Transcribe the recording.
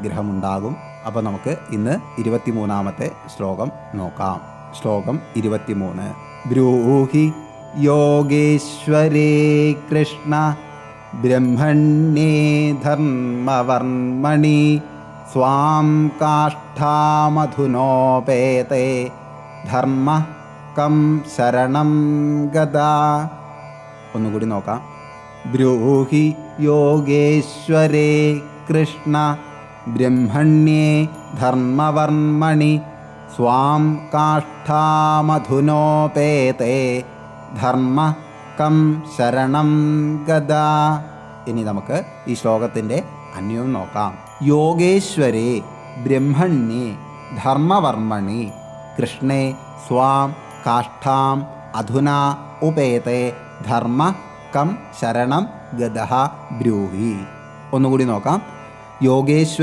അനുഗ്രഹമുണ്ടാകും. അപ്പോൾ നമുക്ക് ഇന്ന് 23-ാമത്തെ ശ്ലോകം നോക്കാം. ശ്ലോകം 23. ബ്രൂഹി യോഗേശ്വരേ കൃഷ്ണ ബ്രഹ്മണ്യേ ധർമ്മവർമ്മണി സ്വാം കാഷ്ഠാമധുനോപേതേ ധർമ്മ കം ശരണം ഗദാ. ഒന്നുകൂടി നോക്കാം. ബ്രൂഹി യോഗേശ്വരേ കൃഷ്ണ ബ്രഹ്മണ്യേ ധർമ്മവർമ്മണി സ്വാം കാഷ്ഠാമധുനോപേതേ ധർമ്മ കം ശരണം ഗദാ. ഇനി നമുക്ക് ഈ ശ്ലോകത്തിൻ്റെ അന്വയം നോക്കാം. യോഗേശ്വരേ ബ്രഹ്മണ്യേ ധർമ്മവർമ്മണി കൃഷ്ണേ സ്വാം കാഷ്ഠാം അധുനാ ഉപേതേ ധർമ്മ കം ശരണം ഗദഃ ബ്രൂഹി. ഒന്നുകൂടി നോക്കാം. യോഗേശ്വര